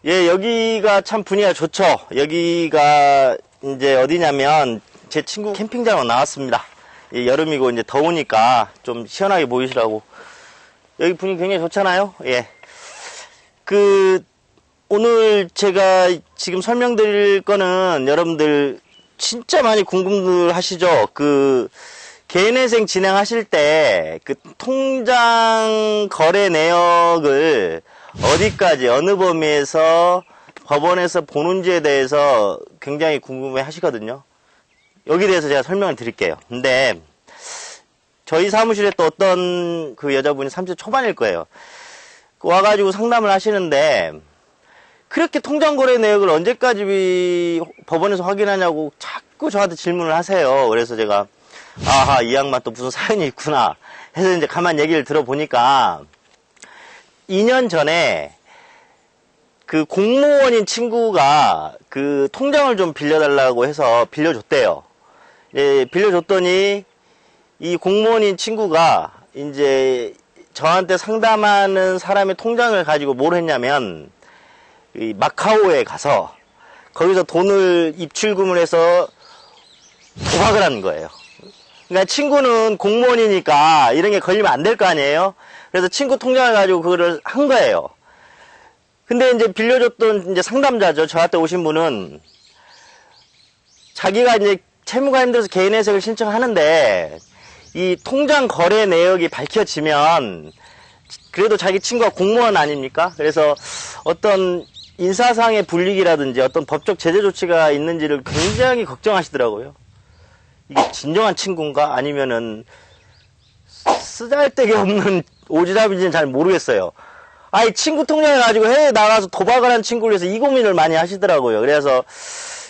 예, 여기가 참 분위기가 좋죠. 여기가 이제 어디냐면 제 친구 캠핑장으로 나왔습니다. 예, 여름이고 이제 더우니까 좀 시원하게 보이시라고. 여기 분위기 굉장히 좋잖아요. 예. 오늘 제가 지금 설명드릴 거는 여러분들 진짜 많이 궁금들 하시죠? 개인회생 진행하실 때 통장 거래 내역을 어디까지, 어느 범위에서 법원에서 보는지에 대해서 굉장히 궁금해 하시거든요. 여기에 대해서 제가 설명을 드릴게요. 근데 저희 사무실에 또 어떤 여자분이 30대 초반일 거예요. 와가지고 상담을 하시는데 그렇게 통장 거래 내역을 언제까지 법원에서 확인하냐고 자꾸 저한테 질문을 하세요. 그래서 제가 아하, 이 양반 또 무슨 사연이 있구나 해서 이제 가만 얘기를 들어보니까 2년 전에 공무원인 친구가 통장을 좀 빌려달라고 해서 빌려줬대요. 예, 빌려줬더니 이 공무원인 친구가 이제 저한테 상담하는 사람의 통장을 가지고 뭘 했냐면 이 마카오에 가서 거기서 돈을 입출금을 해서 도박을 하는 거예요. 그러니까 친구는 공무원이니까 이런 게 걸리면 안 될 거 아니에요. 그래서 친구 통장을 가지고 그거를 한 거예요. 근데 이제 빌려줬던 이제 상담자죠. 저한테 오신 분은 자기가 이제 채무가 힘들어서 개인회생을 신청하는데 이 통장 거래 내역이 밝혀지면 그래도 자기 친구가 공무원 아닙니까? 그래서 어떤 인사상의 불이익이라든지 어떤 법적 제재 조치가 있는지를 굉장히 걱정하시더라고요. 이게 진정한 친구인가? 아니면은 쓰잘데기 없는 오지랖인지는 잘 모르겠어요. 아니, 친구 통장을 가지고 해외에 나가서 도박을 한 친구를 위해서 이 고민을 많이 하시더라고요. 그래서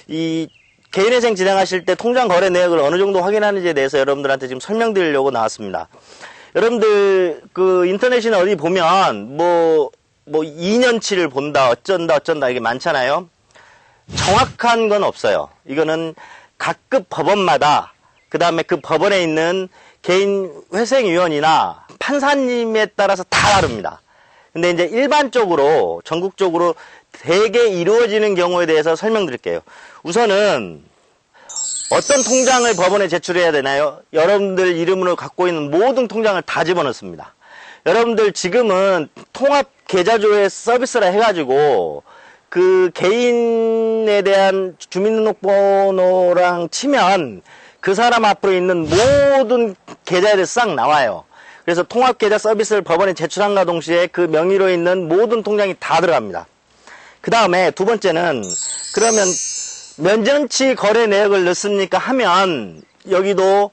이 개인회생 진행하실 때 통장 거래 내역을 어느 정도 확인하는지에 대해서 여러분들한테 지금 설명드리려고 나왔습니다. 여러분들 인터넷이나 어디 보면 뭐 2년치를 본다, 어쩐다 이게 많잖아요. 정확한 건 없어요. 이거는 각급 법원마다, 그 다음에 그 법원에 있는 개인회생위원이나 판사님에 따라서 다 다릅니다. 근데 이제 일반적으로, 전국적으로 대개 이루어지는 경우에 대해서 설명드릴게요. 우선은 어떤 통장을 법원에 제출해야 되나요? 여러분들 이름으로 갖고 있는 모든 통장을 다 집어넣습니다. 여러분들 지금은 통합계좌조회 서비스라 해가지고 개인에 대한 주민등록번호랑 치면 그 사람 앞으로 있는 모든 계좌에 대해서 싹 나와요. 그래서 통합계좌 서비스를 법원에 제출한과 동시에 그 명의로 있는 모든 통장이 다 들어갑니다. 그 다음에 두 번째는 그러면 몇 년치 거래 내역을 넣습니까 하면 여기도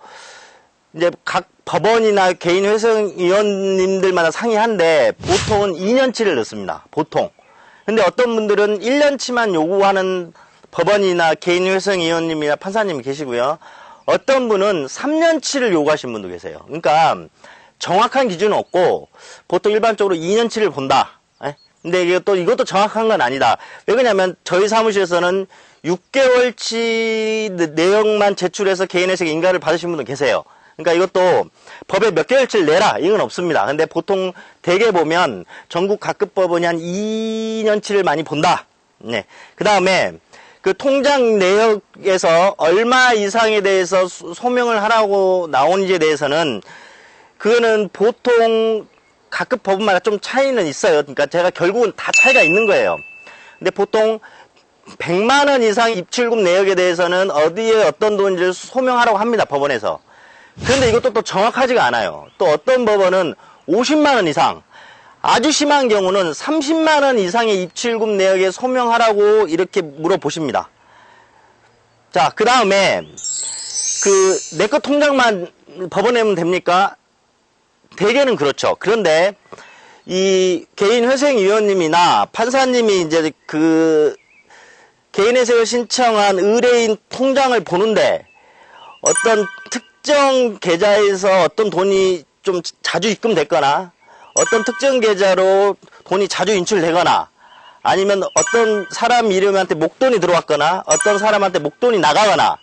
이제 각 법원이나 개인회생위원님들마다 상이한데 보통은 2년치를 넣습니다. 보통. 근데 어떤 분들은 1년치만 요구하는 법원이나 개인회생위원님이나 판사님이 계시고요. 어떤 분은 3년치를 요구하시는 분도 계세요. 그러니까 정확한 기준은 없고 보통 일반적으로 2년치를 본다. 근데 이것도 정확한 건 아니다. 왜 그러냐면 저희 사무실에서는 6개월치 내역만 제출해서 개인회생 인가를 받으신 분도 계세요. 그러니까 이것도 법에 몇 개월치를 내라 이건 없습니다. 근데 보통 대개 보면 전국 각급 법원이 한 2년치를 많이 본다. 네. 그 다음에 통장 내역에서 얼마 이상에 대해서 소명을 하라고 나오는지에 대해서는 그거는 보통 각급 법원마다 좀 차이는 있어요. 그러니까 제가 결국은 다 차이가 있는 거예요. 근데 보통 100만 원 이상 입출금 내역에 대해서는 어디에 어떤 돈인지를 소명하라고 합니다. 법원에서. 그런데 이것도 또 정확하지가 않아요. 또 어떤 법원은 50만 원 이상, 아주 심한 경우는 30만 원 이상의 입출금 내역에 소명하라고 이렇게 물어보십니다. 자, 그 다음에 내 거 통장만 법원에 하면 됩니까? 대개는 그렇죠. 그런데 이 개인회생위원님이나 판사님이 이제 개인회생을 신청한 의뢰인 통장을 보는데 어떤 특정 계좌에서 어떤 돈이 좀 자주 입금됐거나 어떤 특정 계좌로 돈이 자주 인출되거나 아니면 어떤 사람 이름한테 목돈이 들어왔거나 어떤 사람한테 목돈이 나가거나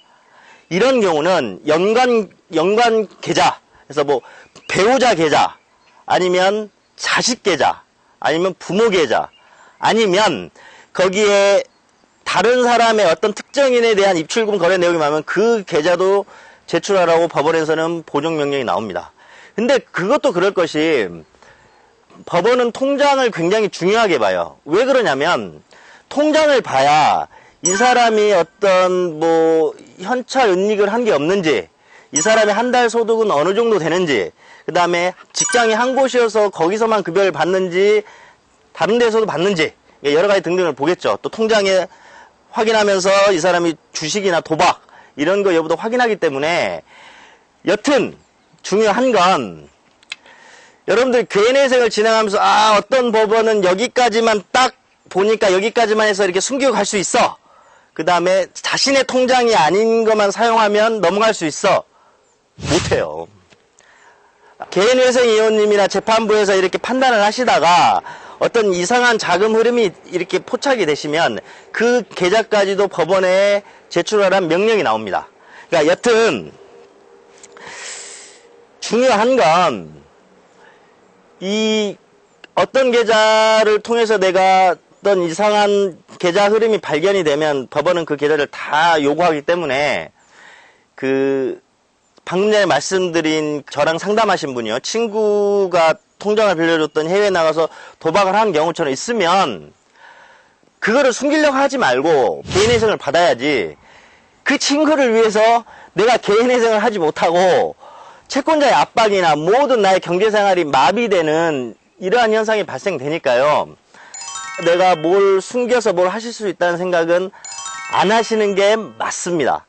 이런 경우는 연관 계좌, 그래서 뭐 배우자 계좌 아니면 자식 계좌 아니면 부모 계좌 아니면 거기에 다른 사람의 어떤 특정인에 대한 입출금 거래 내용이 많으면 그 계좌도 제출하라고 법원에서는 보정명령이 나옵니다. 근데 그것도 그럴 것이 법원은 통장을 굉장히 중요하게 봐요. 왜 그러냐면 통장을 봐야 이 사람이 어떤 뭐 현찰 은닉을 한 게 없는지, 이 사람의 한 달 소득은 어느 정도 되는지, 그 다음에 직장이 한 곳이어서 거기서만 급여를 받는지 다른 데서도 받는지 여러 가지 등등을 보겠죠. 또 통장에 확인하면서 이 사람이 주식이나 도박 이런 거 여부도 확인하기 때문에 여튼 중요한 건 여러분들 개인회생을 진행하면서 어떤 법원은 여기까지만 딱 보니까 여기까지만 해서 이렇게 숨기고 갈 수 있어. 그 다음에 자신의 통장이 아닌 것만 사용하면 넘어갈 수 있어. 못해요. 개인회생위원님이나 재판부에서 이렇게 판단을 하시다가 어떤 이상한 자금 흐름이 이렇게 포착이 되시면 그 계좌까지도 법원에 제출하라는 명령이 나옵니다. 그러니까 여튼 중요한 건 이 어떤 계좌를 통해서 내가 어떤 이상한 계좌 흐름이 발견이 되면 법원은 그 계좌를 다 요구하기 때문에 방금 전에 말씀드린 저랑 상담하신 분이요. 친구가 통장을 빌려줬던 해외에 나가서 도박을 하는 경우처럼 있으면 그거를 숨기려고 하지 말고 개인회생을 받아야지. 그 친구를 위해서 내가 개인회생을 하지 못하고 채권자의 압박이나 모든 나의 경제생활이 마비되는 이러한 현상이 발생되니까요. 내가 뭘 숨겨서 뭘 하실 수 있다는 생각은 안 하시는 게 맞습니다.